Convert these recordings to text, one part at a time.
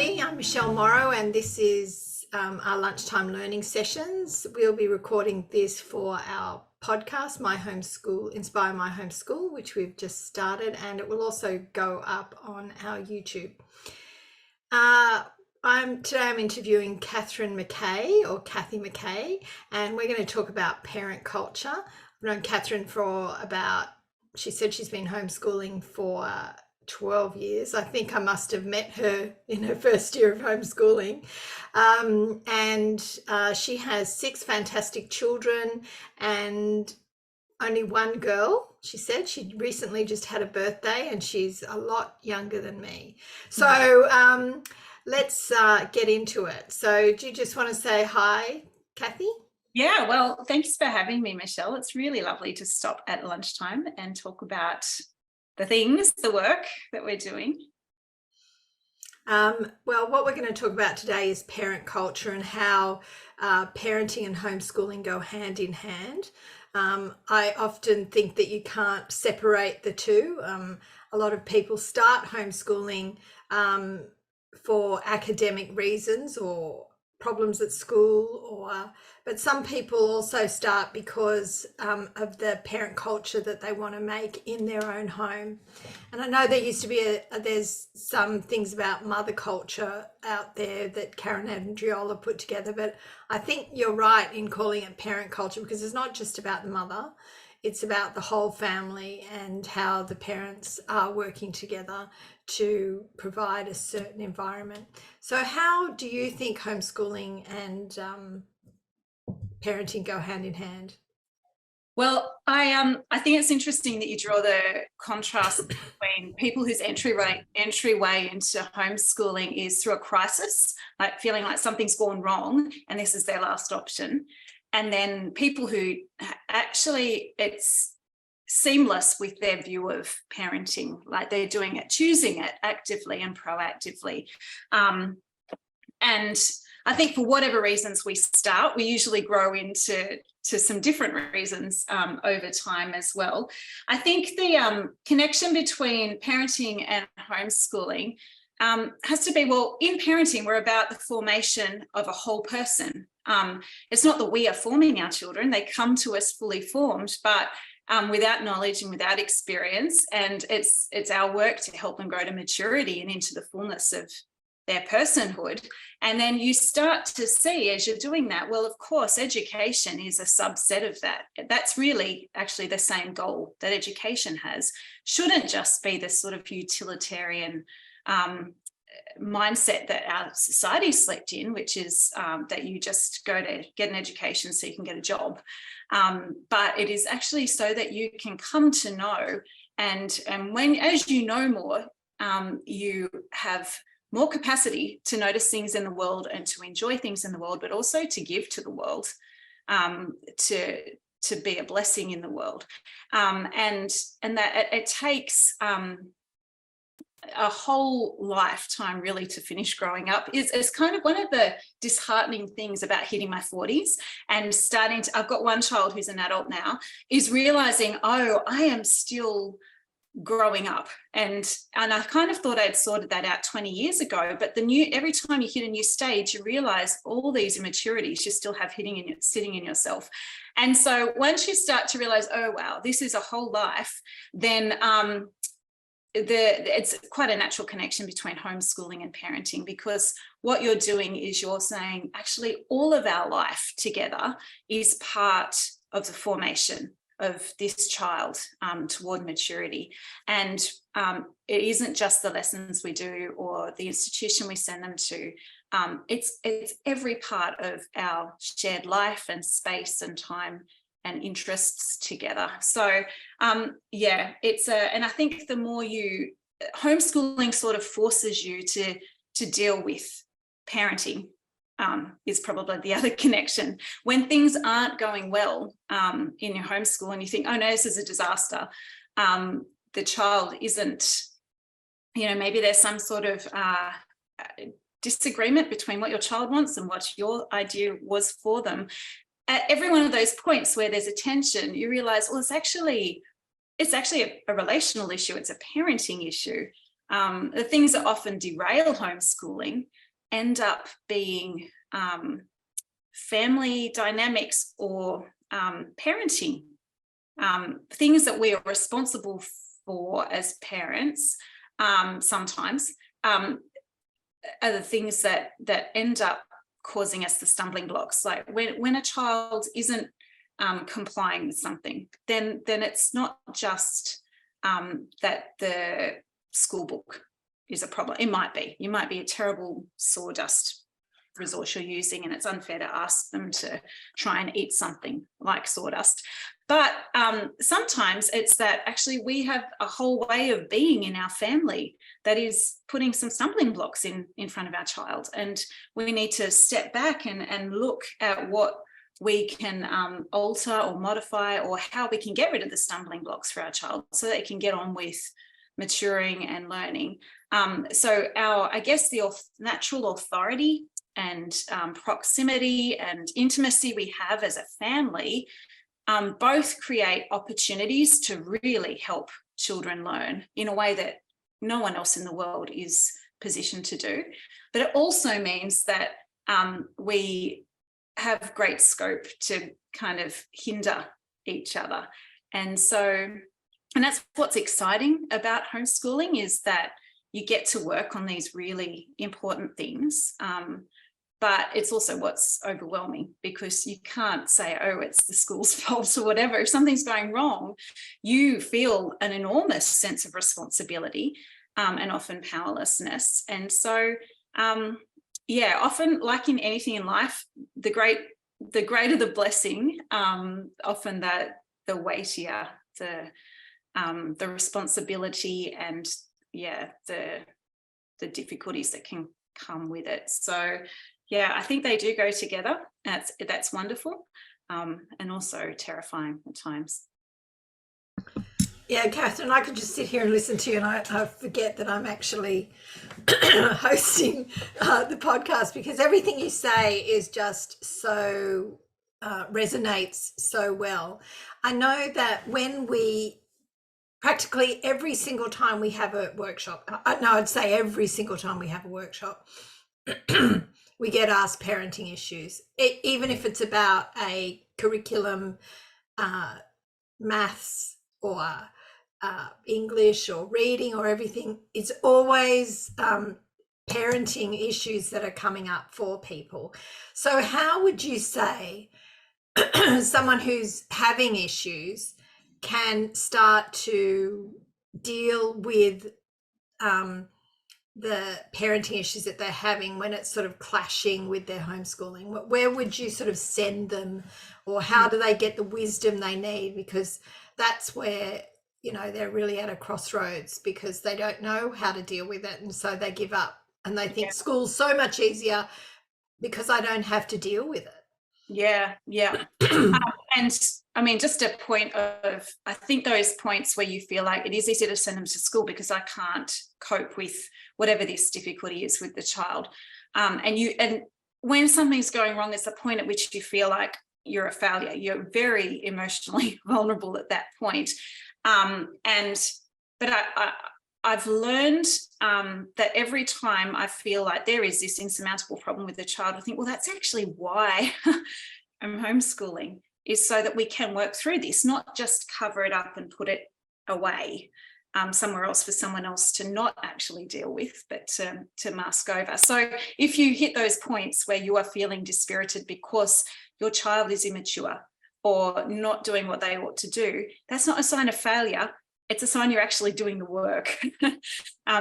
Hi, I'm Michelle Morrow, and this is our lunchtime learning sessions. We'll be recording this for our podcast, My Homeschool, Inspire My Homeschool, which we've just started, and it will also go up on our YouTube. Today I'm interviewing Cathy McKay, and we're going to talk about parent culture. I've known Catherine for she said she's been homeschooling for 12 years. I think I must have met her in her first year of homeschooling. She has 6 fantastic children and only one girl. She said she recently just had a birthday and she's a lot younger than me. So let's get into it. So do you just want to say hi, Cathy? Yeah, well, thanks for having me, Michelle. It's really lovely to stop at lunchtime and talk about the work that we're doing. Well, what we're going to talk about today is parent culture and how parenting and homeschooling go hand in hand. I often think that you can't separate the two. A lot of people start homeschooling for academic reasons or problems at school, but some people also start because of the parent culture that they want to make in their own home. And I know there used to be there's some things about mother culture out there that Karen Andriola put together, but I think you're right in calling it parent culture because it's not just about the mother, it's about the whole family and how the parents are working together to provide a certain environment. So how do you think homeschooling and parenting go hand in hand? Well, I think it's interesting that you draw the contrast between people whose entryway into homeschooling is through a crisis, like feeling like something's gone wrong and this is their last option. And then people who actually it's seamless with their view of parenting, like they're doing it, choosing it actively and proactively. And I think for whatever reasons we start, we usually grow into some different reasons over time as well. I think the connection between parenting and homeschooling has to be, well, in parenting, we're about the formation of a whole person. It's not that we are forming our children, they come to us fully formed, but without knowledge and without experience, and it's our work to help them grow to maturity and into the fullness of their personhood. And then you start to see as you're doing that, well, of course, education is a subset of that. That's really actually the same goal that education has. Shouldn't just be this sort of utilitarian mindset that our society slipped in, which is that you just go to get an education so you can get a job. But it is actually so that you can come to know, and as you know more, you have more capacity to notice things in the world and to enjoy things in the world, but also to give to the world, to be a blessing in the world. And that it takes a whole lifetime really to finish growing up. Is kind of one of the disheartening things about hitting my 40s and I've got one child who's an adult now, is realizing, oh, I am still growing up, and I kind of thought I'd sorted that out 20 years ago, but every time you hit a new stage, you realize all these immaturities you still have sitting in yourself. And so once you start to realize, oh wow, this is a whole life, then it's quite a natural connection between homeschooling and parenting, because what you're doing is you're saying actually all of our life together is part of the formation of this child toward maturity. And it isn't just the lessons we do or the institution we send them to. It's every part of our shared life and space and time and interests together. So yeah, and I think the more homeschooling sort of forces you to deal with parenting, is probably the other connection. When things aren't going well in your homeschool and you think, oh no, this is a disaster, the child isn't, maybe there's some sort of disagreement between what your child wants and what your idea was for them. At every one of those points where there's a tension, you realize, well, it's actually a relational issue. It's a parenting issue. the things that often derail homeschooling end up being family dynamics or parenting, things that we are responsible for as parents. Sometimes are the things that end up causing us the stumbling blocks. Like when a child isn't complying with something, then it's not just that the school book is a problem. It might be. You might be a terrible sawdust resource you're using, and it's unfair to ask them to try and eat something like sawdust. But sometimes it's that actually we have a whole way of being in our family that is putting some stumbling blocks in front of our child, and we need to step back and look at what we can alter or modify, or how we can get rid of the stumbling blocks for our child so they can get on with maturing and learning. So I guess the natural authority and proximity and intimacy we have as a family both create opportunities to really help children learn in a way that no one else in the world is positioned to do. But it also means that we have great scope to kind of hinder each other. And that's what's exciting about homeschooling, is that you get to work on these really important things. But it's also what's overwhelming, because you can't say, oh, it's the school's fault or whatever. If something's going wrong, you feel an enormous sense of responsibility and often powerlessness. And so, often, like in anything in life, the greater the blessing, often the weightier the responsibility and the difficulties that can come with it. So I think they do go together. That's wonderful, and also terrifying at times. Yeah, Catherine, I could just sit here and listen to you, and I forget that I'm actually hosting the podcast, because everything you say is just so resonates so well. I know that when practically every single time we have a workshop, I'd say every single time we have a workshop, we get asked parenting issues, even if it's about a curriculum, maths or English or reading or everything. It's always parenting issues that are coming up for people. So how would you say someone who's having issues can start to deal with the parenting issues that they're having when it's sort of clashing with their homeschooling? Where would you sort of send them, or how do they get the wisdom they need? Because that's where, they're really at a crossroads, because they don't know how to deal with it. And so they give up, and they think school's so much easier because I don't have to deal with it. Yeah. And I mean, just a point of, I think those points where you feel like it is easy to send them to school because I can't cope with whatever this difficulty is with the child. And when something's going wrong, is the point at which you feel like you're a failure. You're very emotionally vulnerable at that point. But I've learned that every time I feel like there is this insurmountable problem with the child, I think, well, that's actually why I'm homeschooling, is so that we can work through this, not just cover it up and put it away somewhere else for someone else to not actually deal with, but to mask over. So if you hit those points where you are feeling dispirited because your child is immature or not doing what they ought to do, that's not a sign of failure. It's a sign you're actually doing the work.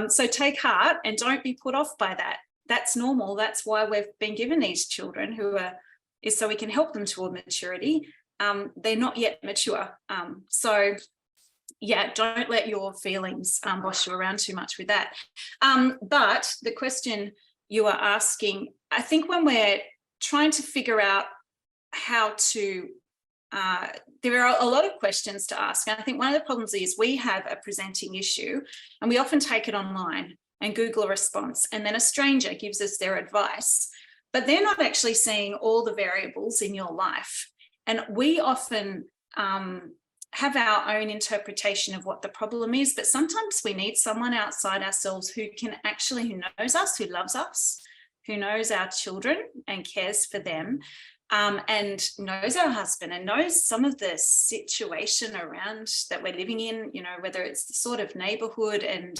So take heart and don't be put off by that. That's normal. That's why we've been given these children is so we can help them toward maturity. They're not yet mature. So don't let your feelings boss you around too much with that. But the question you are asking, I think when we're trying to figure out how to, there are a lot of questions to ask. And I think one of the problems is we have a presenting issue and we often take it online and Google a response, and then a stranger gives us their advice, but they're not actually seeing all the variables in your life. And we often have our own interpretation of what the problem is, but sometimes we need someone outside ourselves who knows us, who loves us, who knows our children and cares for them, and knows our husband and knows some of the situation around that we're living in, whether it's the sort of neighborhood and,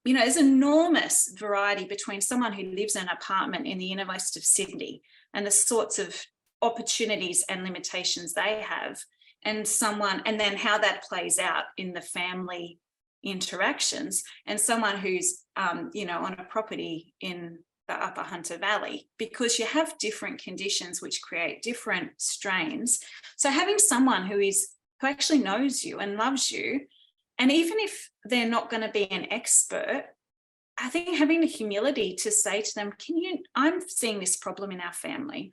there's enormous variety between someone who lives in an apartment in the inner west of Sydney and the sorts of opportunities and limitations they have, and then how that plays out in the family interactions, and someone who's, on a property in the Upper Hunter Valley, because you have different conditions which create different strains. So having someone who actually knows you and loves you, and even if they're not going to be an expert, I think having the humility to say to them, I'm seeing this problem in our family.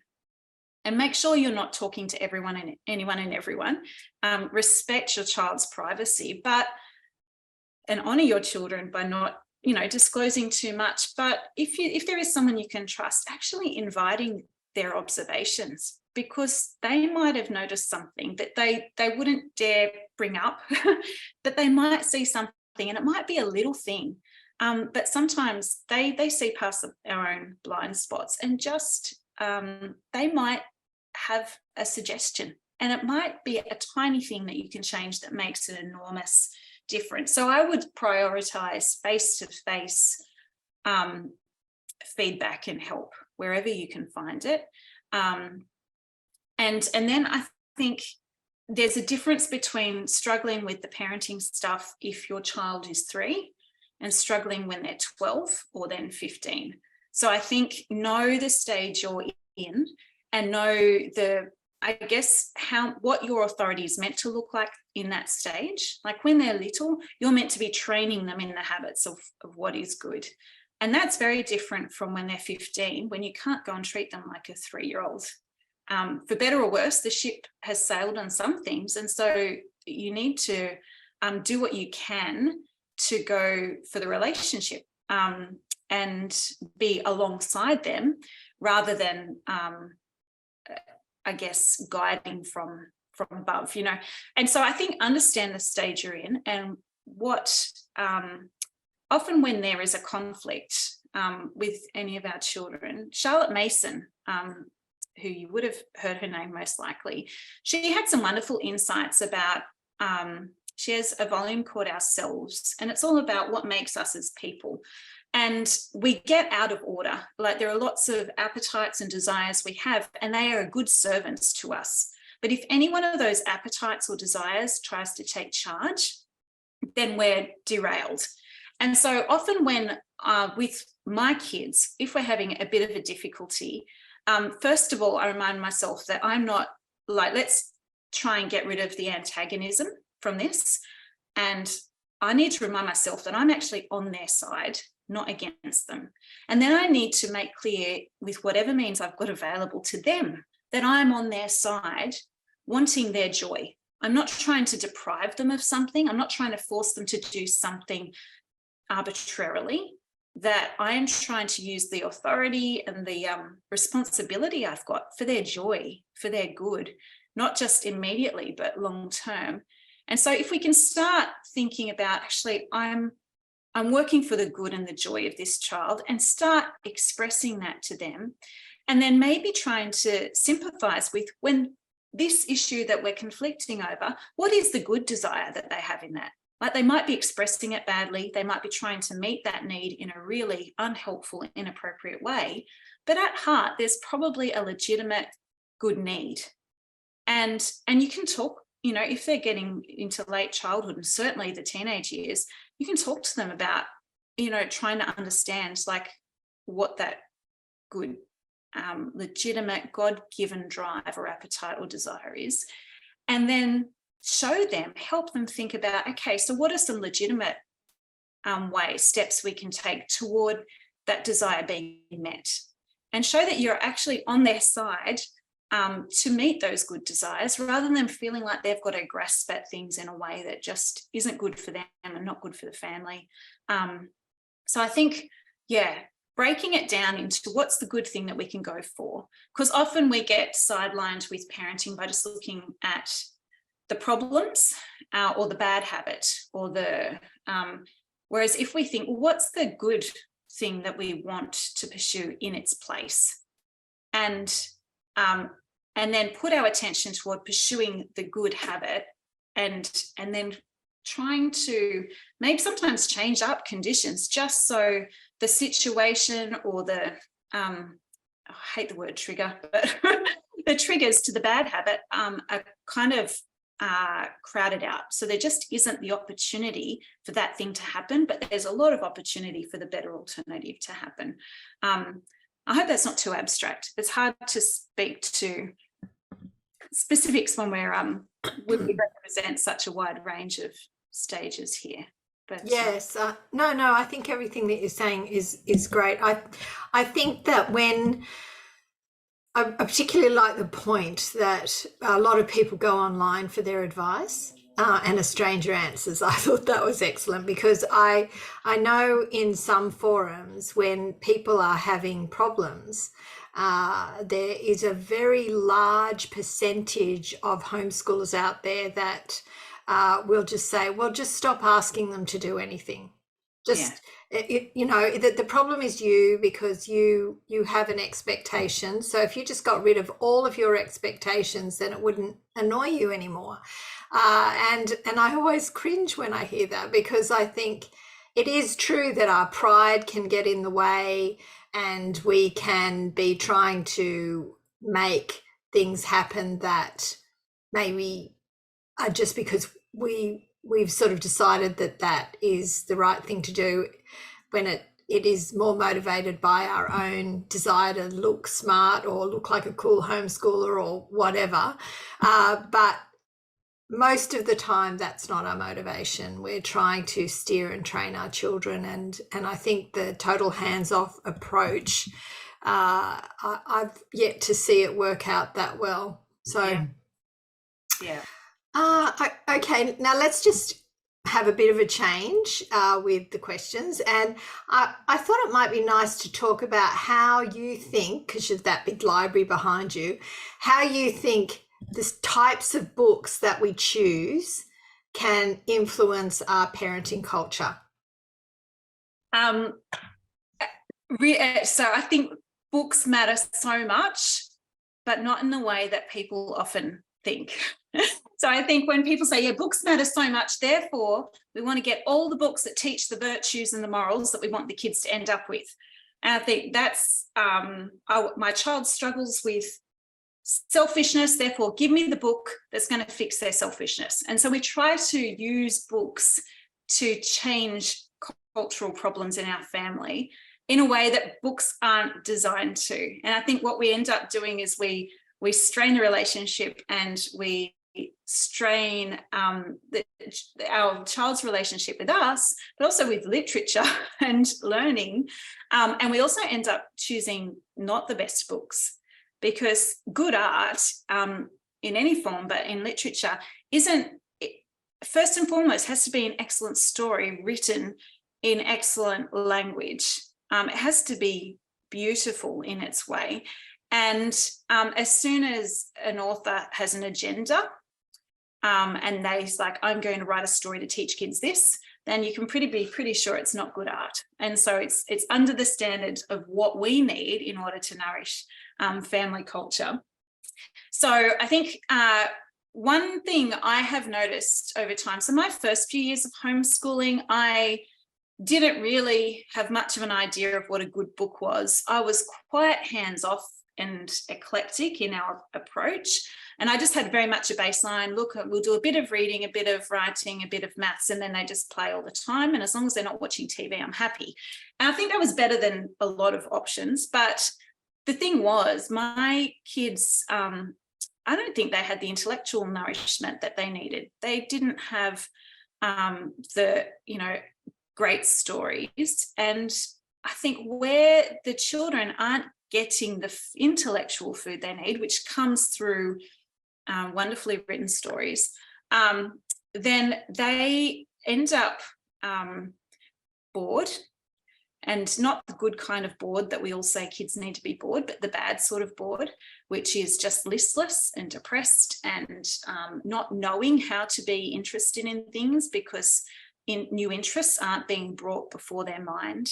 And make sure you're not talking to everyone and anyone and everyone. Respect your child's privacy, and honor your children by not, disclosing too much. But if there is someone you can trust, actually inviting their observations, because they might have noticed something that they wouldn't dare bring up, that they might see something, and it might be a little thing. But sometimes they see past our own blind spots, and just they might have a suggestion, and it might be a tiny thing that you can change that makes an enormous difference. So I would prioritize face-to-face feedback and help wherever you can find it. And then I think there's a difference between struggling with the parenting stuff if your child is 3 and struggling when they're 12 or then 15. So I think know the stage you're in, and know what your authority is meant to look like in that stage. Like when they're little, you're meant to be training them in the habits of what is good. And that's very different from when they're 15, when you can't go and treat them like a 3-year-old. For better or worse, the ship has sailed on some things. And so you need to do what you can to go for the relationship and be alongside them, rather than guiding from above, And so I think understand the stage you're in, and what often when there is a conflict with any of our children, Charlotte Mason, who you would have heard her name most likely, she had some wonderful insights about, she has a volume called Ourselves, and it's all about what makes us as people. And we get out of order. Like there are lots of appetites and desires we have, and they are good servants to us. But if any one of those appetites or desires tries to take charge, then we're derailed. And so often when with my kids, if we're having a bit of a difficulty, first of all, I remind myself that I'm not like, let's try and get rid of the antagonism from this. And I need to remind myself that I'm actually on their side, not against them. And then I need to make clear, with whatever means I've got available to them, that I'm on their side, wanting their joy. I'm not trying to deprive them of something. I'm not trying to force them to do something arbitrarily. That I am trying to use the authority and the responsibility I've got for their joy, for their good, not just immediately, but long term. And so if we can start thinking about, actually, I'm working for the good and the joy of this child, and start expressing that to them, and then maybe trying to sympathize with, when this issue that we're conflicting over, what is the good desire that they have in that? Like they might be expressing it badly, they might be trying to meet that need in a really unhelpful, inappropriate way, but at heart, there's probably a legitimate good need. And you can talk, if they're getting into late childhood and certainly the teenage years, you can talk to them about, trying to understand like what that good, legitimate, God-given drive or appetite or desire is. And then show them, help them think about, okay, so what are some legitimate steps we can take toward that desire being met, and show that you're actually on their side to meet those good desires, rather than feeling like they've got to grasp at things in a way that just isn't good for them and not good for the family. So I think, breaking it down into what's the good thing that we can go for, because often we get sidelined with parenting by just looking at the problems or the bad habit or the whereas if we think, well, what's the good thing that we want to pursue in its place, and then put our attention toward pursuing the good habit, and then trying to maybe sometimes change up conditions just so the situation or the I hate the word trigger, but the triggers to the bad habit are kind of crowded out. So there just isn't the opportunity for that thing to happen, but there's a lot of opportunity for the better alternative to happen. I hope that's not too abstract. It's hard to speak to specifics when we represent such a wide range of stages here. But yes, no, I think everything that you're saying is great. I think that when I particularly like the point that a lot of people go online for their advice and a stranger answers. I thought that was excellent, because I know in some forums when people are having problems, there is a very large percentage of homeschoolers out there that will just say, well, just stop asking them to do anything. Just, you know, the problem is you, because you have an expectation. So if you just got rid of all of your expectations, then it wouldn't annoy you anymore. And I always cringe when I hear that, because I think it is true that our pride can get in the way, and we can be trying to make things happen that maybe are just because we've sort of decided that is the right thing to do, when it is more motivated by our own desire to look smart or look like a cool homeschooler or whatever. But most of the time that's not our motivation. We're trying to steer and train our children, and I think the total hands-off approach, I've yet to see it work out that well. So yeah. Okay, now let's just have a bit of a change with the questions, and I thought it might be nice to talk about how you think, because you've that big library behind you, how you think the types of books that we choose can influence our parenting culture. So I think books matter so much, but not in the way that people often think. So I think when people say, yeah, books matter so much, therefore we want to get all the books that teach the virtues and the morals that we want the kids to end up with. And I think that's, my child struggles with selfishness, therefore give me the book that's going to fix their selfishness. And so we try to use books to change cultural problems in our family in a way that books aren't designed to. And I think what we end up doing is we strain the relationship, and we strain our child's relationship with us, but also with literature and learning. And we also end up choosing not the best books, because good art in any form, but in literature, first and foremost has to be an excellent story written in excellent language. It has to be beautiful in its way. And as soon as an author has an agenda, and they're like, I'm going to write a story to teach kids this, then you can be pretty sure it's not good art. And so it's under the standard of what we need in order to nourish family culture. So I think one thing I have noticed over time, so my first few years of homeschooling, I didn't really have much of an idea of what a good book was. I was quite hands-off and eclectic in our approach. And I just had very much a baseline. Look, we'll do a bit of reading, a bit of writing, a bit of maths, and then they just play all the time. And as long as they're not watching TV, I'm happy. And I think that was better than a lot of options. But the thing was, my kids, I don't think they had the intellectual nourishment that they needed. They didn't have the, great stories. And I think where the children aren't getting the intellectual food they need, which comes through wonderfully written stories, then they end up bored. and not the good kind of bored that we all say kids need to be bored, but the bad sort of bored, which is just listless and depressed and not knowing how to be interested in things because new interests aren't being brought before their mind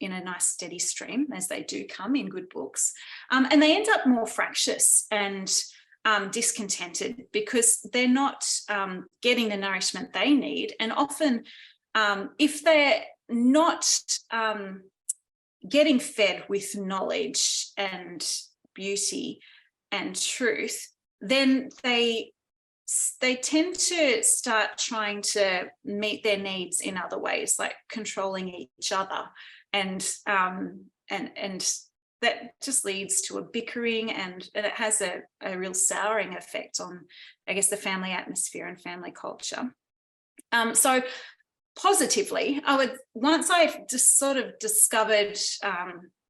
in a nice steady stream as they do come in good books. And they end up more fractious and discontented because they're not getting the nourishment they need. And often if they're not getting fed with knowledge and beauty and truth, then they tend to start trying to meet their needs in other ways, like controlling each other, and that just leads to a bickering, and it has a real souring effect on, I guess, the family atmosphere and family culture. So positively, once I just sort of discovered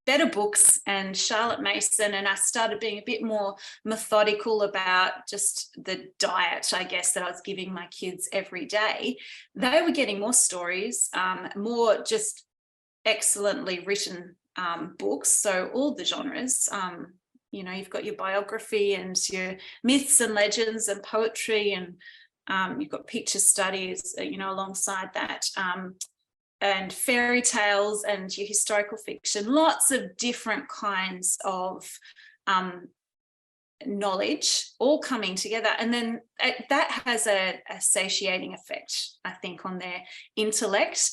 better books and Charlotte Mason, and I started being a bit more methodical about just the diet, I guess, that I was giving my kids every day, they were getting more stories, more just excellently written books. So all the genres, you've got your biography and your myths and legends and poetry, and you've got picture studies, alongside that, and fairy tales and your historical fiction, lots of different kinds of knowledge all coming together. And then that has a satiating effect, I think, on their intellect.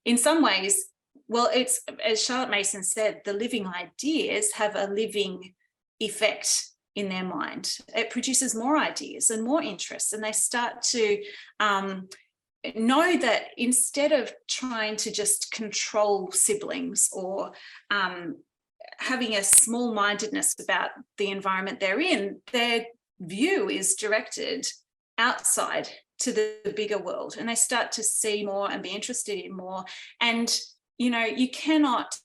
In some ways, well, it's, as Charlotte Mason said, the living ideas have a living effect in their mind. It produces more ideas and more interests, and they start to know that instead of trying to just control siblings or having a small-mindedness about the environment they're in, their view is directed outside to the bigger world, and they start to see more and be interested in more. And you cannot,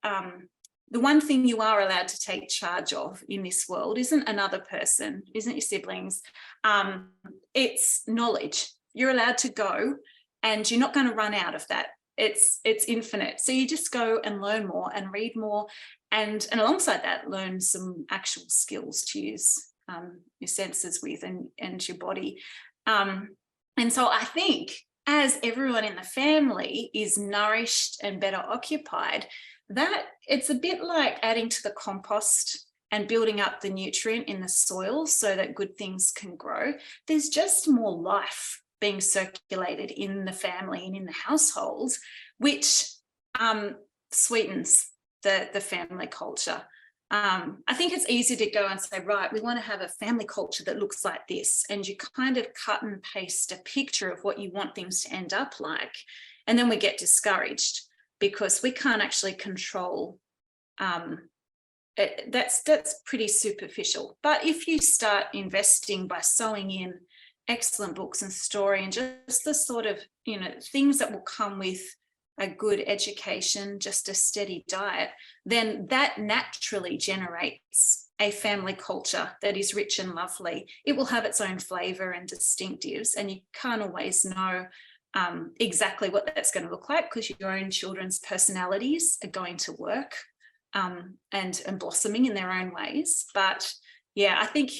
the one thing you are allowed to take charge of in this world isn't another person, isn't your siblings, it's knowledge. You're allowed to go, and you're not going to run out of that. It's infinite. So you just go and learn more and read more, and alongside that, learn some actual skills to use your senses with and your body. And so I think as everyone in the family is nourished and better occupied, that it's a bit like adding to the compost and building up the nutrient in the soil so that good things can grow. There's just more life being circulated in the family and in the household, which sweetens the family culture. I think it's easy to go and say, right, we want to have a family culture that looks like this, and you kind of cut and paste a picture of what you want things to end up like, and then we get discouraged because we can't actually control. That's pretty superficial. But if you start investing by sewing in excellent books and story and just the sort of things that will come with a good education, just a steady diet, then that naturally generates a family culture that is rich and lovely. It will have its own flavour and distinctives, and you can't always know exactly what that's going to look like because your own children's personalities are going to work and blossoming in their own ways. But yeah, I think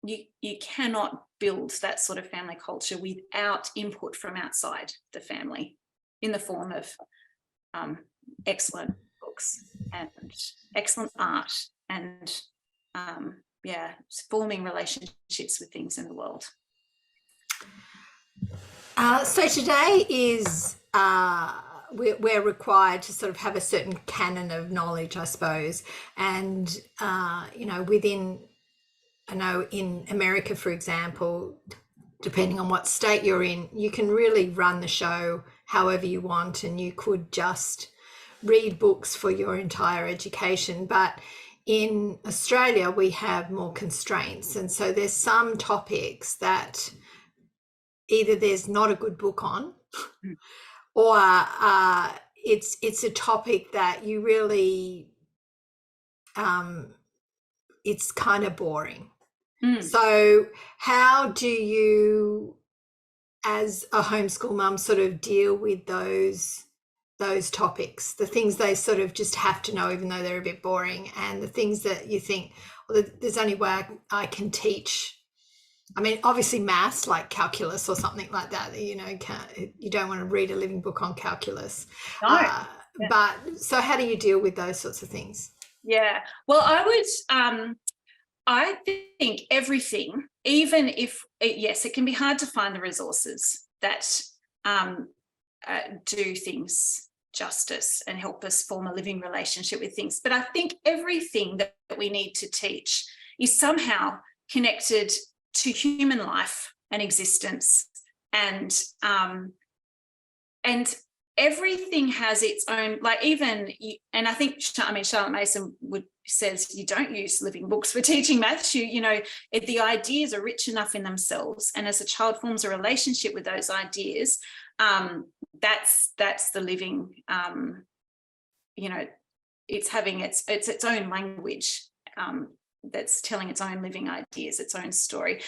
you cannot build that sort of family culture without input from outside the family in the form of excellent books and excellent art and forming relationships with things in the world. So today is we're required to sort of have a certain canon of knowledge, I suppose, and within, I know in America, for example, depending on what state you're in, you can really run the show however you want, and you could just read books for your entire education. But in Australia, we have more constraints, and so there's some topics that either there's not a good book on, or it's a topic that you really it's kind of boring. So how do you, as a homeschool mum, sort of deal with those those topics, the things they sort of just have to know, even though they're a bit boring, and the things that you think, well, there's only way I can teach. I mean, obviously maths, like calculus or something like that, you don't want to read a living book on calculus. No. Yeah. But so how do you deal with those sorts of things? Yeah. Well, I think everything, even if, yes, it can be hard to find the resources that do things justice and help us form a living relationship with things. But I think everything that we need to teach is somehow connected to human life and existence, and everything has its own, like, even, and I think, Charlotte Mason says you don't use living books for teaching maths. The ideas are rich enough in themselves, and as a child forms a relationship with those ideas, that's the living, it's having its own language, that's telling its own living ideas, its own story.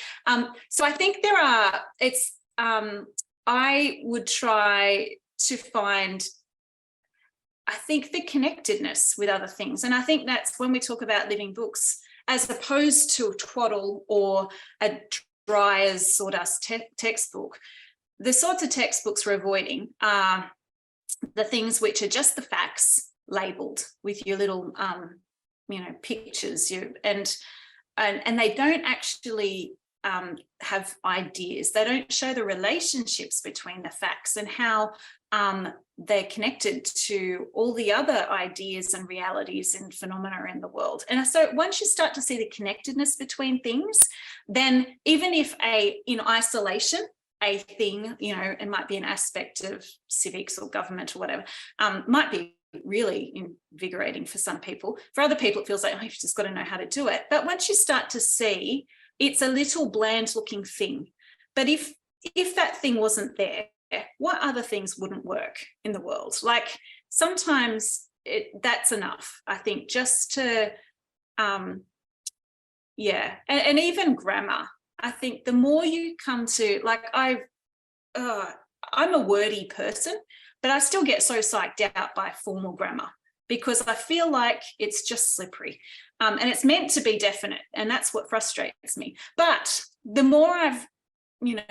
So I think I would try to find, I think, the connectedness with other things. And I think that's when we talk about living books, as opposed to a twaddle or a dry as sawdust textbook. The sorts of textbooks we're avoiding are the things which are just the facts labeled with your little pictures, and they don't actually have ideas. They don't show the relationships between the facts and how they're connected to all the other ideas and realities and phenomena in the world. And so once you start to see the connectedness between things, then even if in isolation, a thing, it might be an aspect of civics or government or whatever, might be really invigorating for some people. For other people, it feels like, you've just got to know how to do it. But once you start to see, it's a little bland looking thing. But if that thing wasn't there, what other things wouldn't work in the world? Like, sometimes that's enough, I think, just to, and even grammar. I think the more you come to, like, I'm a wordy person, but I still get so psyched out by formal grammar because I feel like it's just slippery, and it's meant to be definite, and that's what frustrates me. But the more I've,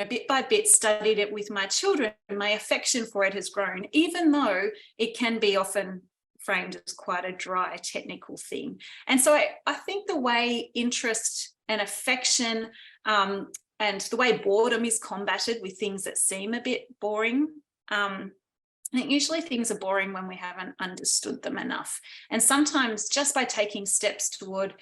bit by bit studied it with my children, my affection for it has grown, even though it can be often framed as quite a dry technical thing. And so I think the way interest and affection, and the way boredom is combated with things that seem a bit boring, I think usually things are boring when we haven't understood them enough. And sometimes just by taking steps toward,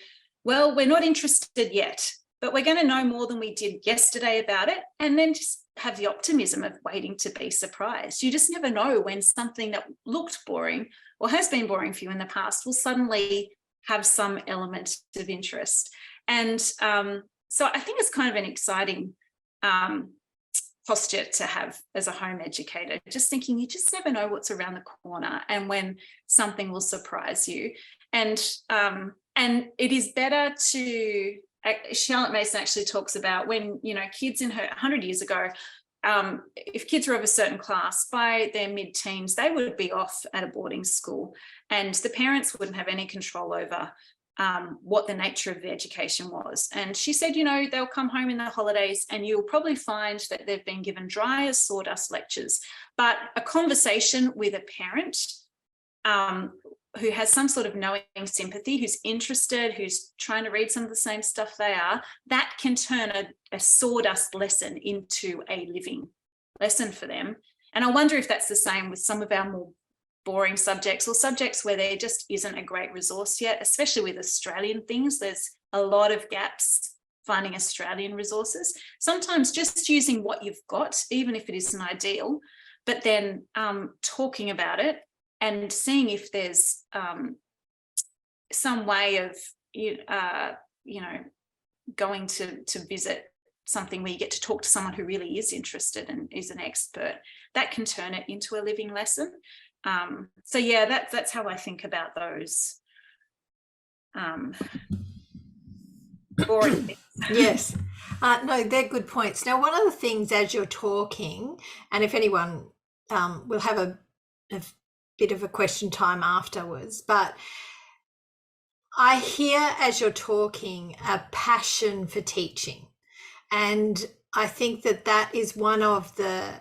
well, we're not interested yet, but we're going to know more than we did yesterday about it, and then just have the optimism of waiting to be surprised. You just never know when something that looked boring or has been boring for you in the past will suddenly have some element of interest. And so I think it's kind of an exciting posture to have as a home educator, just thinking you just never know what's around the corner and when something will surprise you. And it is better to, Charlotte Mason actually talks about when, kids in her 100 years ago, if kids were of a certain class, by their mid-teens, they would be off at a boarding school, and the parents wouldn't have any control over what the nature of the education was. And she said, they'll come home in the holidays and you'll probably find that they've been given dry as sawdust lectures, but a conversation with a parent who has some sort of knowing sympathy, who's interested, who's trying to read some of the same stuff they are, that can turn a sawdust lesson into a living lesson for them. And I wonder if that's the same with some of our more boring subjects, or subjects where there just isn't a great resource yet, especially with Australian things. There's a lot of gaps finding Australian resources. Sometimes just using what you've got, even if it isn't ideal, but then talking about it and seeing if there's some way of going to visit something where you get to talk to someone who really is interested and is an expert. That can turn it into a living lesson. So yeah, that's how I think about those boring things. Yes. No, they're good points. Now, one of the things as you're talking, and if anyone will have a bit of a question time afterwards. But I hear as you're talking a passion for teaching. And I think that that is one of the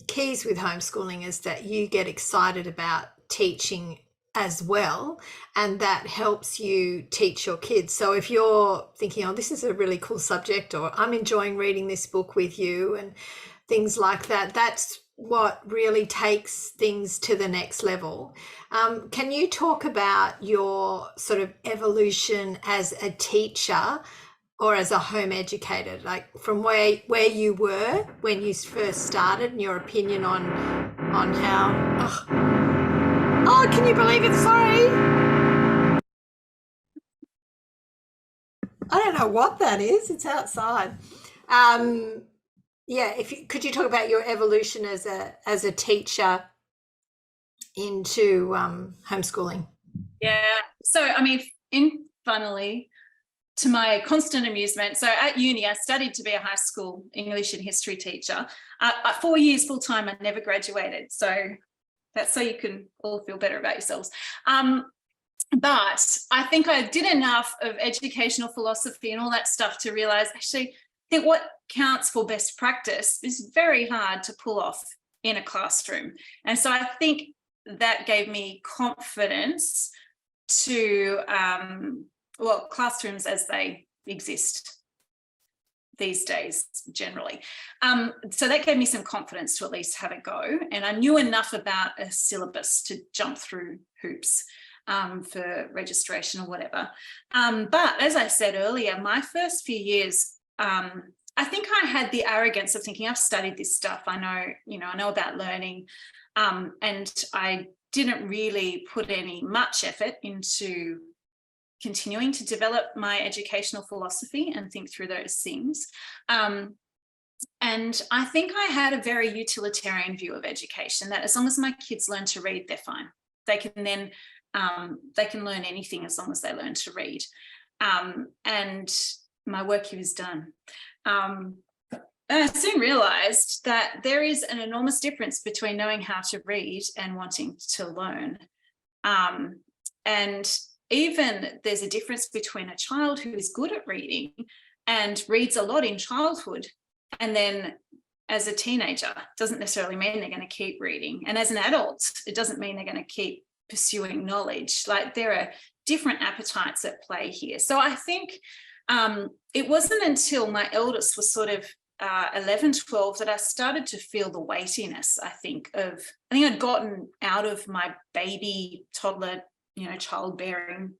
keys with homeschooling, is that you get excited about teaching as well, and that helps you teach your kids. So if you're thinking, oh, this is a really cool subject, or I'm enjoying reading this book with you and things like that, that's what really takes things to the next level. Can you talk about your sort of evolution as a teacher or as a home educator, like from where you were when you first started, and your opinion on how? Oh, can you believe it? Sorry, I don't know what that is. It's outside. Yeah, could you talk about your evolution as a teacher into homeschooling? Yeah. So, I mean, funnily, to my constant amusement, so at uni, I studied to be a high school English and history teacher. 4 years full time, I never graduated. So that's so you can all feel better about yourselves. But I think I did enough of educational philosophy and all that stuff to realize, actually, I think what counts for best practice is very hard to pull off in a classroom. And so I think that gave me confidence to, classrooms as they exist these days generally. So that gave me some confidence to at least have a go. And I knew enough about a syllabus to jump through hoops for registration or whatever. But as I said earlier, my first few years, I think I had the arrogance of thinking, I've studied this stuff. I know about learning. And I didn't really put much effort into continuing to develop my educational philosophy and think through those things. And I think I had a very utilitarian view of education, that as long as my kids learn to read, they're fine. They can then they can learn anything as long as they learn to read. And my work here is done. And I soon realized that there is an enormous difference between knowing how to read and wanting to learn. And even there's a difference between a child who is good at reading and reads a lot in childhood, and then as a teenager, doesn't necessarily mean they're going to keep reading. And as an adult, it doesn't mean they're going to keep pursuing knowledge. Like, there are different appetites at play here. So I think it wasn't until my eldest was sort of 11, 12 that I started to feel the weightiness, I think I'd gotten out of my baby, toddler, childbearing.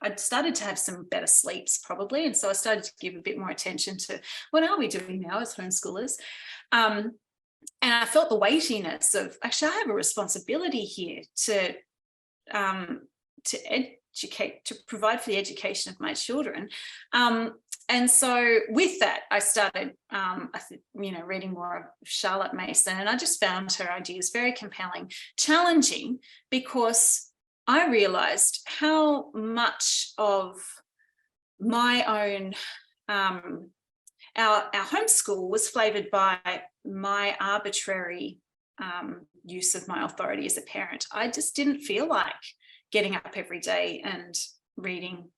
I'd started to have some better sleeps probably. And so I started to give a bit more attention to what are we doing now as homeschoolers. And I felt the weightiness of, actually, I have a responsibility here to educate, to provide for the education of my children. And so with that, I started, reading more of Charlotte Mason, and I just found her ideas very compelling, challenging, because I realized how much of my own, our homeschool was flavored by my arbitrary use of my authority as a parent. I just didn't feel like getting up every day and reading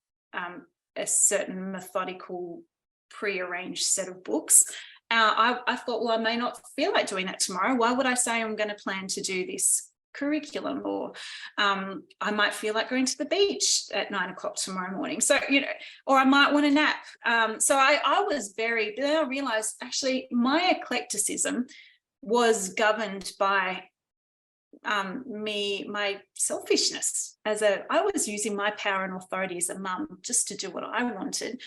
a certain methodical, prearranged set of books. I thought, well, I may not feel like doing that tomorrow. Why would I say I'm going to plan to do this curriculum? Or I might feel like going to the beach at 9 o'clock tomorrow morning. So, or I might want a nap. So I was then I realized, actually, my eclecticism was governed by my selfishness. I was using my power and authority as a mum just to do what I wanted.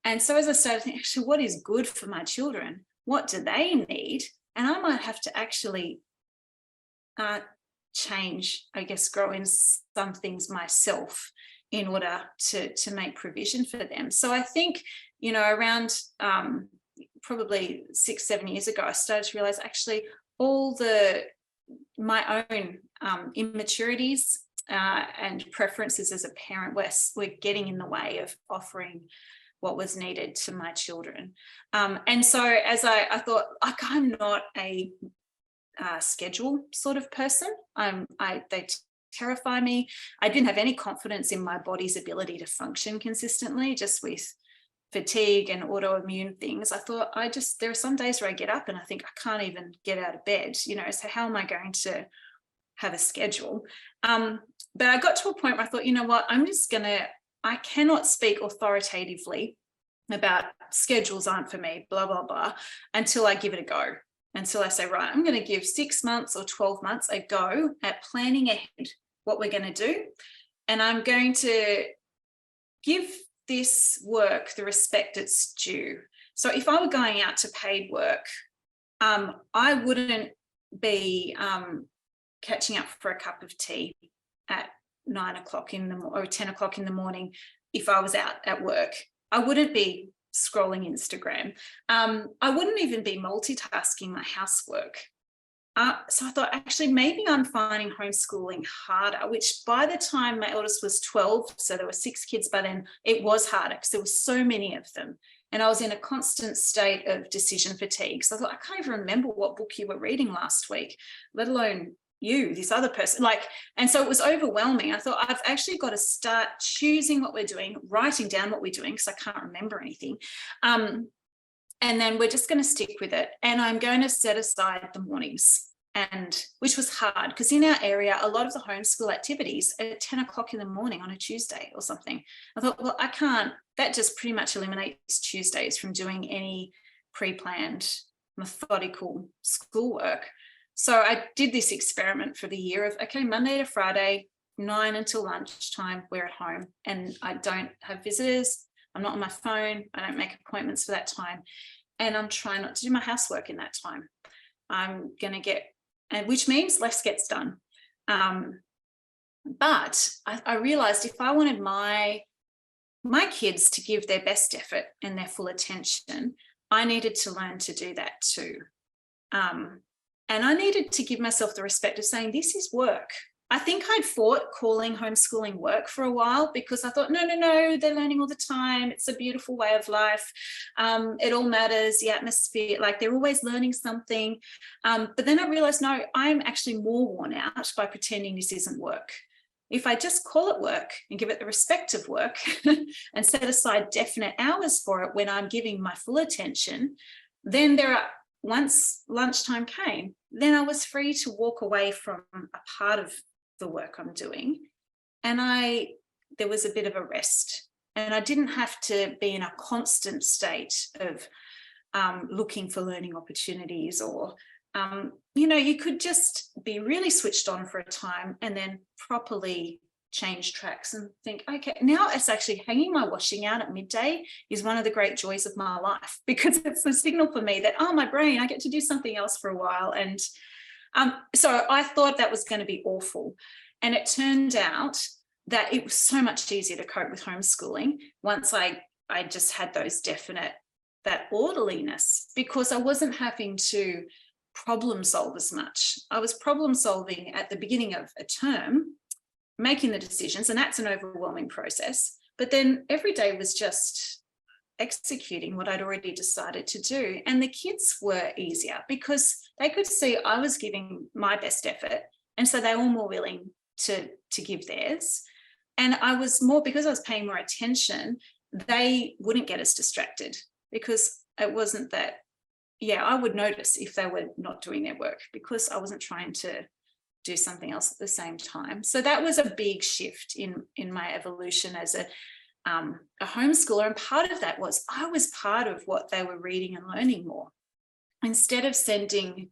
And so as I started thinking, actually, what is good for my children? What do they need? And I might have to actually change, I guess, grow in some things myself in order to make provision for them. So I think, around probably 6-7 years ago, I started to realize, actually, all my own immaturities and preferences as a parent were getting in the way of offering what was needed to my children. And so as I thought, like, I'm not a schedule sort of person. They terrify me. I didn't have any confidence in my body's ability to function consistently, just with fatigue and autoimmune things. I thought there are some days where I get up and I think I can't even get out of bed, so how am I going to have a schedule? But I got to a point where I thought, you know what, I cannot speak authoritatively about schedules aren't for me, blah, blah, blah, until I give it a go. Until I say, right, I'm going to give 6 months or 12 months a go at planning ahead what we're going to do. And I'm going to give this work the respect it's due. So if I were going out to paid work, I wouldn't be catching up for a cup of tea at 9 o'clock or 10 o'clock in the morning. If I was out at work, I wouldn't be scrolling Instagram. I wouldn't even be multitasking my housework. So I thought, actually, maybe I'm finding homeschooling harder, which by the time my eldest was 12, so there were 6 kids by then, it was harder because there were so many of them. And I was in a constant state of decision fatigue. So I thought, I can't even remember what book you were reading last week, let alone you, this other person. And so it was overwhelming. I thought, I've actually got to start choosing what we're doing, writing down what we're doing, because I can't remember anything. And then we're just going to stick with it. And I'm going to set aside the mornings, which was hard because in our area, a lot of the homeschool activities are at 10 o'clock in the morning on a Tuesday or something. I thought, well, I can't, that just pretty much eliminates Tuesdays from doing any pre-planned, methodical schoolwork. So I did this experiment for the year of, okay, Monday to Friday, 9 until lunchtime, we're at home and I don't have visitors. I'm not on my phone. I don't make appointments for that time. And I'm trying not to do my housework in that time. I'm going to which means less gets done. But I realized if I wanted my kids to give their best effort and their full attention, I needed to learn to do that too. And I needed to give myself the respect of saying, this is work. I think I'd fought calling homeschooling work for a while because I thought, no, they're learning all the time. It's a beautiful way of life. It all matters, the atmosphere, like they're always learning something. But then I realized, no, I'm actually more worn out by pretending this isn't work. If I just call it work and give it the respect of work and set aside definite hours for it when I'm giving my full attention, then once lunchtime came, then I was free to walk away from a part of the work I'm doing. And there was a bit of a rest. And I didn't have to be in a constant state of looking for learning opportunities or, you could just be really switched on for a time and then properly change tracks and think, okay, now it's actually hanging my washing out at midday is one of the great joys of my life because it's the signal for me that, my brain, I get to do something else for a while. And so I thought that was going to be awful. And it turned out that it was so much easier to cope with homeschooling once I just had that orderliness, because I wasn't having to problem solve as much. I was problem solving at the beginning of a term, making the decisions, and that's an overwhelming process. But then every day was just executing what I'd already decided to do. And the kids were easier because they could see I was giving my best effort. And so they were more willing to give theirs. And because I was paying more attention, they wouldn't get as distracted because it wasn't that, I would notice if they were not doing their work because I wasn't trying to do something else at the same time. So that was a big shift in my evolution as a homeschooler. And part of that was I was part of what they were reading and learning more. Instead of sending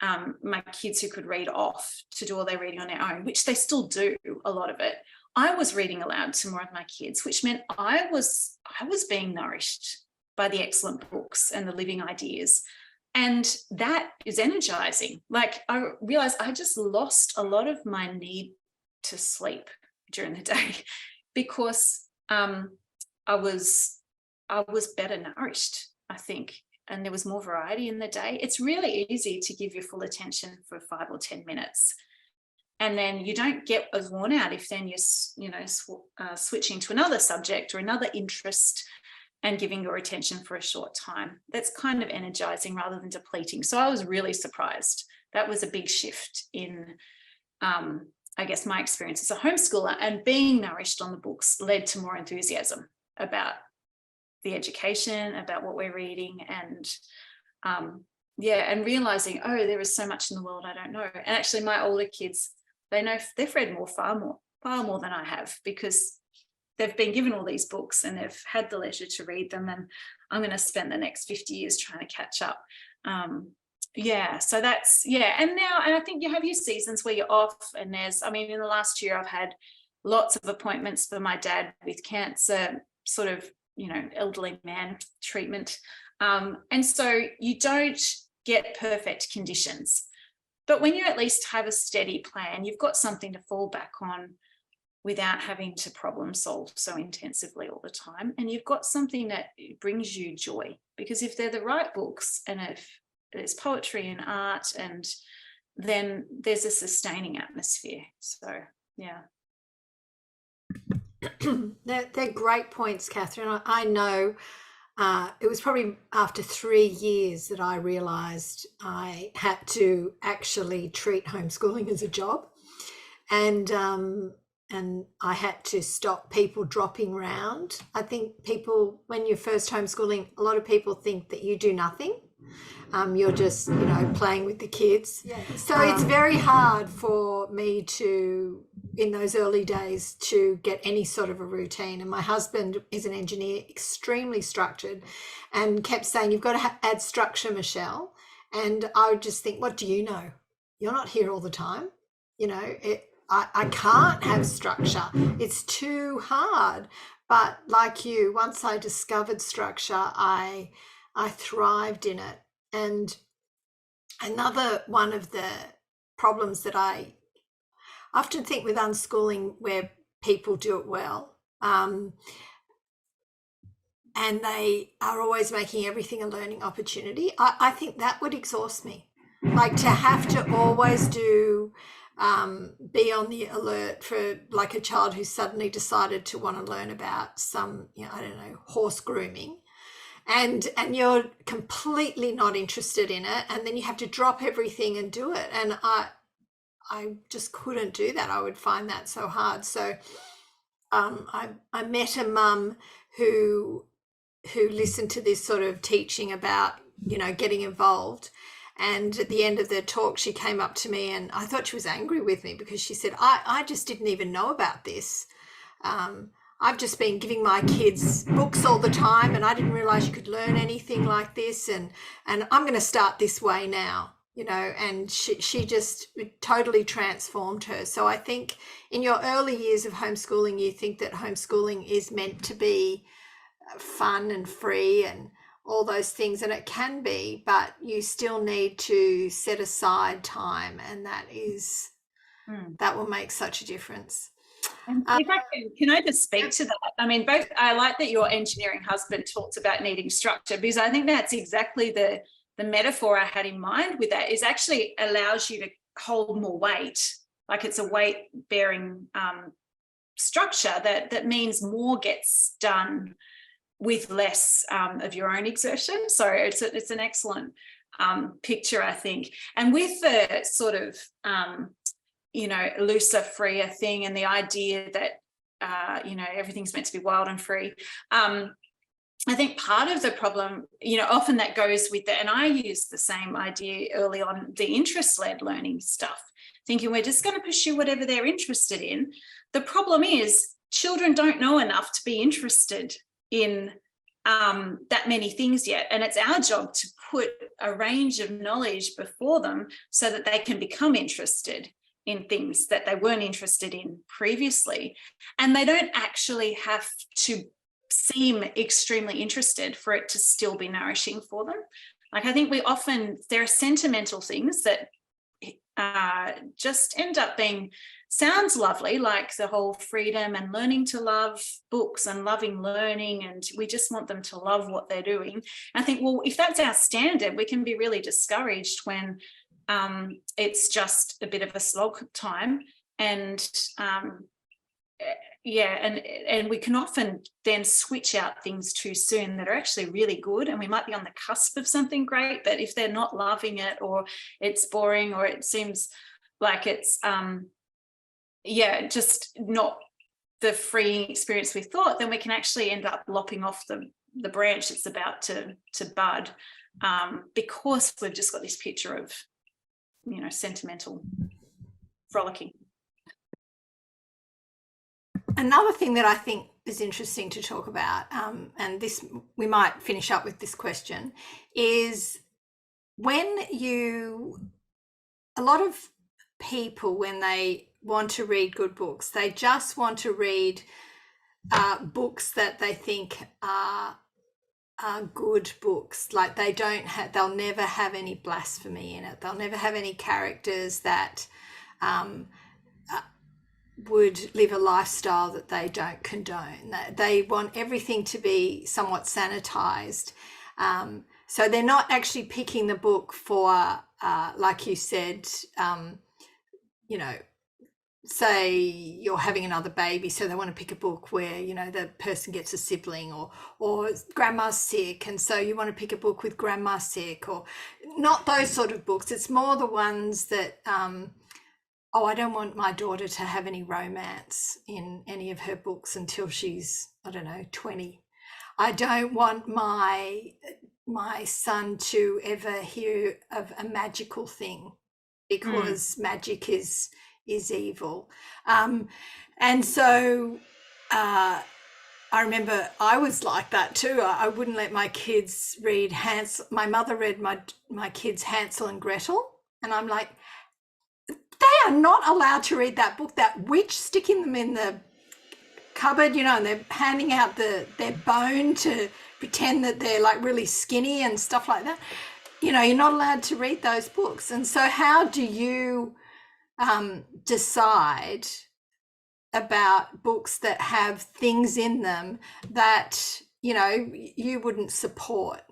my kids who could read off to do all their reading on their own, which they still do, a lot of it, I was reading aloud to more of my kids, which meant I was being nourished by the excellent books and the living ideas. And that is energizing. Like I realized I just lost a lot of my need to sleep during the day because I was better nourished, I think. And there was more variety in the day. It's really easy to give your full attention for 5 or 10 minutes. And then you don't get as worn out if then you're, switching to another subject or another interest and giving your attention for a short time. That's kind of energizing rather than depleting. So I was really surprised that was a big shift in, I guess, my experience as a homeschooler, and being nourished on the books led to more enthusiasm about the education, about what we're reading, and and realizing, oh, there is so much in the world I don't know. And actually my older kids, they've read far more than I have, because they've been given all these books and they've had the leisure to read them, and I'm going to spend the next 50 years trying to catch up. So that's, and I think you have your seasons where you're off, and in the last year I've had lots of appointments for my dad with cancer, sort of, elderly man treatment. And so you don't get perfect conditions, but when you at least have a steady plan, you've got something to fall back on without having to problem solve so intensively all the time. And you've got something that brings you joy, because if they're the right books, and if there's poetry and art, and then there's a sustaining atmosphere. So, yeah. They're great points, Catherine. I know it was probably after 3 years that I realised I had to actually treat homeschooling as a job, and I had to stop people dropping around. I think people, when you're first homeschooling, a lot of people think that you do nothing. You're just, playing with the kids. Yeah. So it's very hard for me to, in those early days, to get any sort of a routine. And my husband is an engineer, extremely structured, and kept saying, you've got to add structure, Michelle. And I would just think, what do you know? You're not here all the time. I can't have structure. It's too hard. But like you, once I discovered structure, I thrived in it. And another one of the problems that I often think with unschooling, where people do it well, and they are always making everything a learning opportunity, I think that would exhaust me. Like, to have to always do, be on the alert for, like, a child who suddenly decided to want to learn about some, horse grooming. And you're completely not interested in it, and then you have to drop everything and do it. And I just couldn't do that. I would find that so hard. So I met a mum who listened to this sort of teaching about, getting involved. And at the end of the talk, she came up to me, and I thought she was angry with me, because she said, I just didn't even know about this. I've just been giving my kids books all the time, and I didn't realize you could learn anything like this. And I'm going to start this way now, and she just totally transformed her. So I think in your early years of homeschooling, you think that homeschooling is meant to be fun and free and all those things, and it can be, but you still need to set aside time, and that will make such a difference. And if can I just speak to that? Both, I like that your engineering husband talked about needing structure, because I think that's exactly the metaphor I had in mind with that, is actually allows you to hold more weight. Like, it's a weight bearing structure that means more gets done with less of your own exertion. So it's an excellent picture, I think. And with the sort of looser, freer thing, and the idea that everything's meant to be wild and free, I think part of the problem, often that goes with it, and I use the same idea early on, the interest-led learning stuff, thinking we're just going to pursue whatever they're interested in. The problem is children don't know enough to be interested in that many things yet, and it's our job to put a range of knowledge before them so that they can become interested in things that they weren't interested in previously. And they don't actually have to seem extremely interested for it to still be nourishing for them. Like, I think there are sentimental things that just end up being, sounds lovely, like the whole freedom and learning to love books and loving learning, and we just want them to love what they're doing. And I think, well, if that's our standard, we can be really discouraged when it's just a bit of a slog time, and yeah, and we can often then switch out things too soon that are actually really good, and we might be on the cusp of something great, but if they're not loving it, or it's boring, or it seems like it's just not the freeing experience we thought, then we can actually end up lopping off the branch that's about to bud, because we've just got this picture of, you know, sentimental frolicking. Another thing that I think is interesting to talk about, and this, we might finish up with this question, is when a lot of people, when they want to read good books, they just want to read books that they think are good books. Like they'll never have any blasphemy in it. They'll never have any characters that would live a lifestyle that they don't condone. They want everything to be somewhat sanitized. So they're not actually picking the book for, like you said, you know, say you're having another baby, so they want to pick a book where, you know, the person gets a sibling, or grandma's sick, and so you want to pick a book with grandma sick, or not those sort of books. It's more the ones that I don't want my daughter to have any romance in any of her books until she's, I don't know, 20. I don't want my son to ever hear of a magical thing, because magic is evil. And so I remember I was like that too. I wouldn't let my kids read Hansel. My mother read my kids Hansel and Gretel, and I'm like, they are not allowed to read that book. That witch sticking them in the cupboard, you know, and they're handing out their bone to pretend that they're like really skinny and stuff like that. You know, you're not allowed to read those books. And so how do you decide about books that have things in them that, you know, you wouldn't support?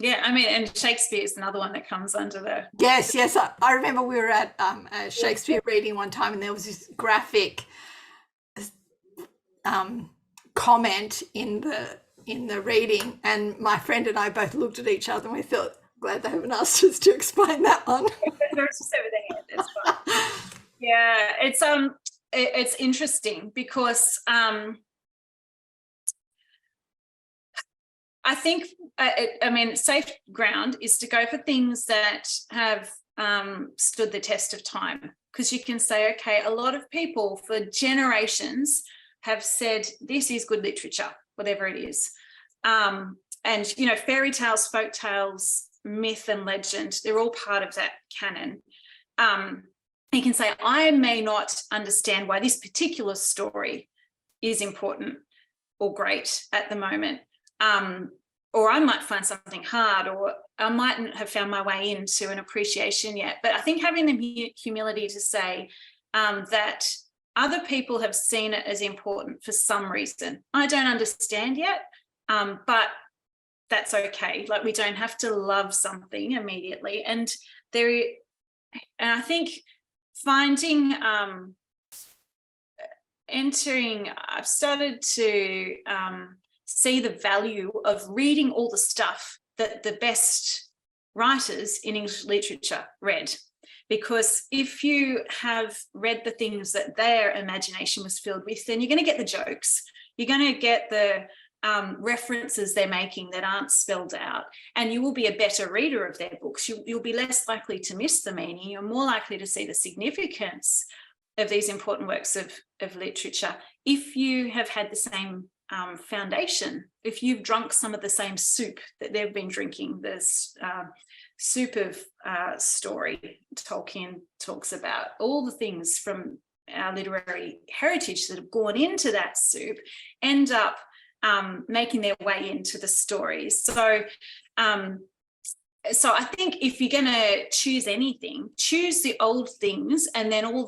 Yeah, I mean, and Shakespeare is another one that comes under the... Yes. I remember we were at a Shakespeare reading one time, and there was this graphic comment in the reading, and my friend and I both looked at each other and we thought, glad they haven't asked us to explain that one. Yeah, it's interesting because I think, I mean, safe ground is to go for things that have stood the test of time, because you can say, okay, a lot of people for generations have said this is good literature, whatever it is. And, you know, fairy tales, folk tales, myth and legend, they're all part of that canon. You can say, I may not understand why this particular story is important or great at the moment. Or I might find something hard, or I mightn't have found my way into an appreciation yet. But I think having the humility to say that other people have seen it as important for some reason. I don't understand yet, but that's okay. Like, we don't have to love something immediately. And I think finding, I've started to see the value of reading all the stuff that the best writers in English literature read. Because if you have read the things that their imagination was filled with, then you're going to get the jokes. You're going to get the references they're making that aren't spelled out, and you will be a better reader of their books. You'll be less likely to miss the meaning. You're more likely to see the significance of these important works of literature if you have had the same foundation, if you've drunk some of the same soup that they've been drinking. This soup of story. Tolkien talks about all the things from our literary heritage that have gone into that soup end up making their way into the stories. So I think if you're going to choose anything, choose the old things and then all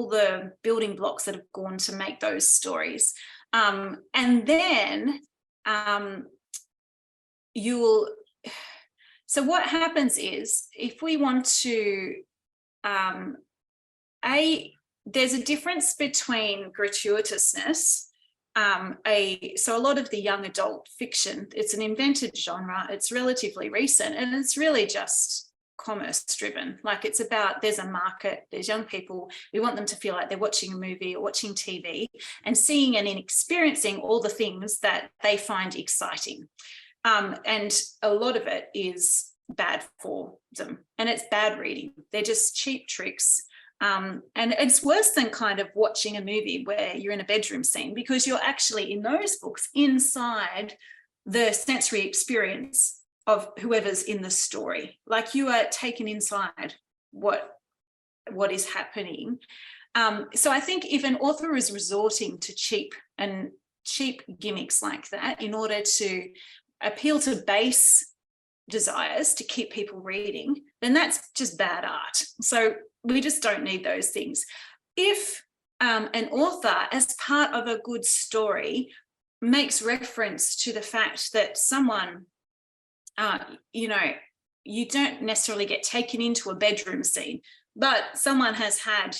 the building blocks that have gone to make those stories. And then so what happens is, if we want to there's a difference between gratuitousness. So a lot of the young adult fiction, it's an invented genre, it's relatively recent, and it's really just commerce driven. Like, it's about, there's a market, there's young people, we want them to feel like they're watching a movie or watching TV and seeing and experiencing all the things that they find exciting. And a lot of it is bad for them, and it's bad reading. They're just cheap tricks. And it's worse than kind of watching a movie where you're in a bedroom scene, because you're actually in those books inside the sensory experience of whoever's in the story. Like, you are taken inside what is happening. So I think if an author is resorting to cheap gimmicks like that in order to appeal to base desires to keep people reading, then that's just bad art. So we just don't need those things. If an author, as part of a good story, makes reference to the fact that someone, you don't necessarily get taken into a bedroom scene, but someone has had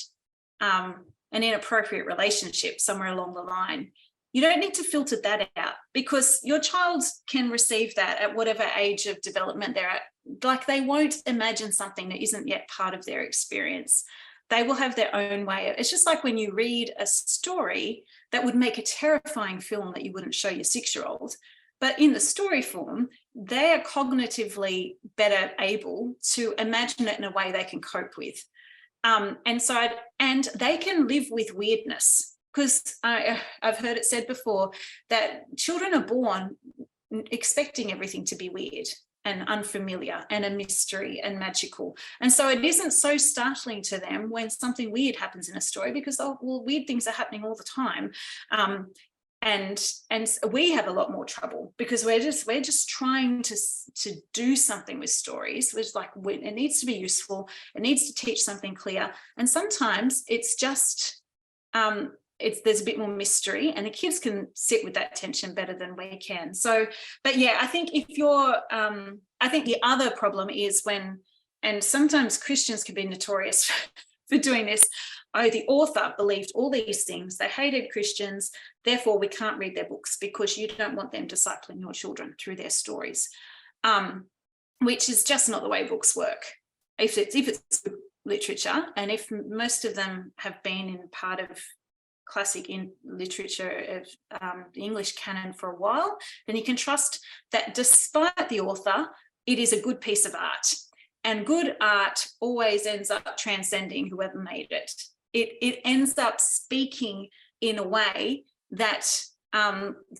an inappropriate relationship somewhere along the line, you don't need to filter that out, because your child can receive that at whatever age of development they're at. Like, they won't imagine something that isn't yet part of their experience. They will have their own way. It's just like when you read a story that would make a terrifying film that you wouldn't show your 6-year-old, but in the story form, they are cognitively better able to imagine it in a way they can cope with. And they can live with weirdness, because I've heard it said before that children are born expecting everything to be weird and unfamiliar and a mystery and magical. And so it isn't so startling to them when something weird happens in a story, because, oh, well, weird things are happening all the time. And we have a lot more trouble because we're just trying to do something with stories. It's like, it needs to be useful. It needs to teach something clear. And sometimes it's just, there's a bit more mystery, and the kids can sit with that tension better than we can. So, but yeah, I think I think the other problem is when, and sometimes Christians can be notorious for doing this. Oh, the author believed all these things. They hated Christians. Therefore, we can't read their books because you don't want them discipling your children through their stories, which is just not the way books work. If it's literature, and if most of them have been in part of classic in literature of the English canon for a while, then you can trust that despite the author, it is a good piece of art. And good art always ends up transcending whoever made it. It ends up speaking in a way that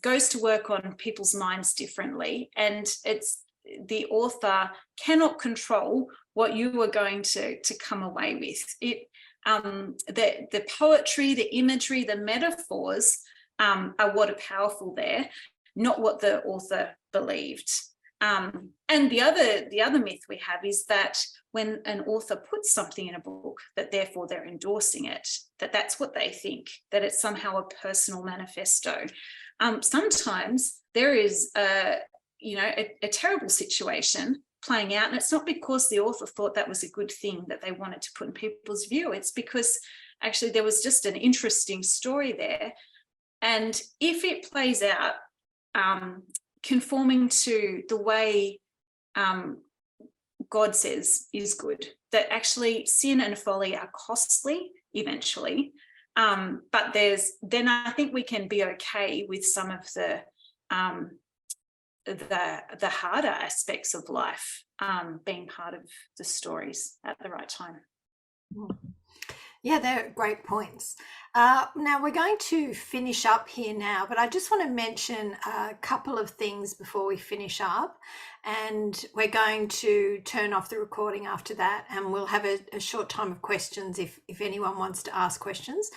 goes to work on people's minds differently. And it's the author cannot control what you are going to come away with. The poetry, the imagery, the metaphors are what are powerful there, not what the author believed. And the other myth we have is that when an author puts something in a book, that therefore they're endorsing it, that's what they think, that it's somehow a personal manifesto. Sometimes there is a terrible situation playing out, and it's not because the author thought that was a good thing that they wanted to put in people's view. It's because actually there was just an interesting story there. And if it plays out conforming to the way God says is good, that actually sin and folly are costly eventually, but then I think we can be okay with some of the harder aspects of life being part of the stories at the right time. Yeah, they're great points. Now we're going to finish up here now, but I just want to mention a couple of things before we finish up, and we're going to turn off the recording after that, and we'll have a short time of questions if anyone wants to ask questions.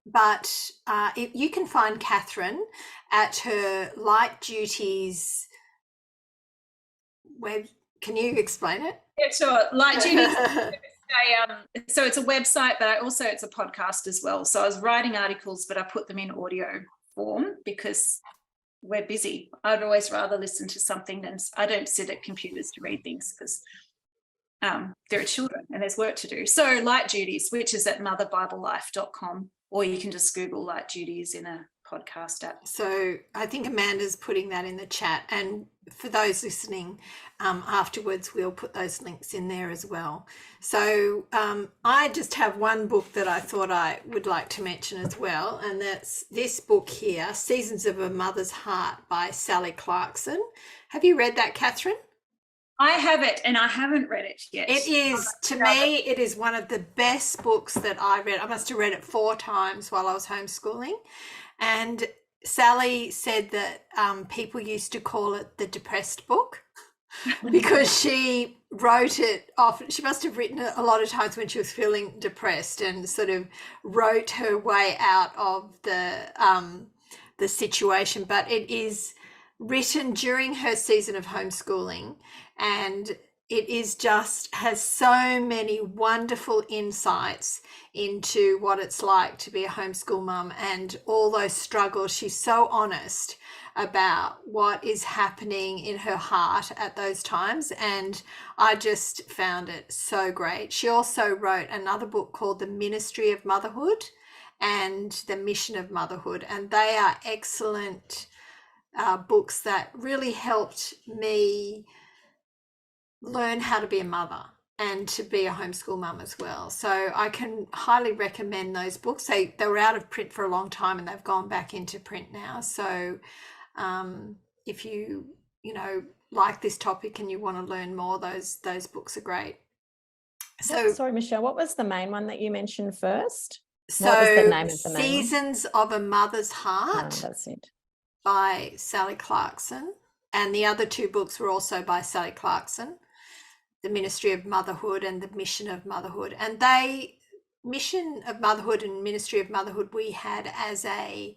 But you can find Catherine at her Light Duties web. Can you explain it? Yeah, sure. Light Duties. So it's a website, but it's a podcast as well. So I was writing articles, but I put them in audio form because we're busy. I'd always rather listen to something than I don't sit at computers to read things because there are children and there's work to do. So Light Duties, which is at motherbiblelife.com, or you can just Google Light Duties in a podcast app. So I think Amanda's putting that in the chat, and for those listening afterwards, we'll put those links in there as well. So I just have one book that I thought I would like to mention as well, and that's this book here, Seasons of a Mother's Heart by Sally Clarkson. Have you read that, Catherine? I have it, and I haven't read it yet. It is, to me, it is one of the best books that I read. I must have read it 4 times while I was homeschooling. And Sally said that people used to call it the depressed book because she wrote it off. She must have written it a lot of times when she was feeling depressed and sort of wrote her way out of the situation. But it is written during her season of homeschooling, and it is just has so many wonderful insights into what it's like to be a homeschool mum and all those struggles. She's so honest about what is happening in her heart at those times, and I just found it so great. She also wrote another book called The Ministry of Motherhood and The Mission of Motherhood, and they are excellent books that really helped me learn how to be a mother and to be a homeschool mum as well. So I can highly recommend those books. They were out of print for a long time and they've gone back into print now. So if you like this topic and you want to learn more, those books are great. So sorry, Michelle, what was the main one that you mentioned first? So what was the name of the main Seasons of a Mother's Heart that's it. by Sally Clarkson. And the other 2 books were also by Sally Clarkson, The Ministry of Motherhood and The Mission of Motherhood. And Mission of Motherhood and Ministry of Motherhood we had as a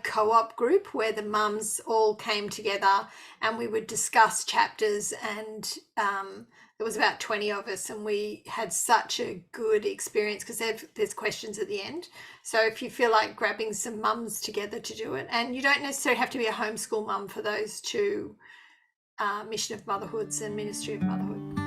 co-op group where the mums all came together and we would discuss chapters, and there was about 20 of us, and we had such a good experience because there's questions at the end. So if you feel like grabbing some mums together to do it, and you don't necessarily have to be a homeschool mum for those 2 Mission of Motherhoods and Ministry of Motherhood.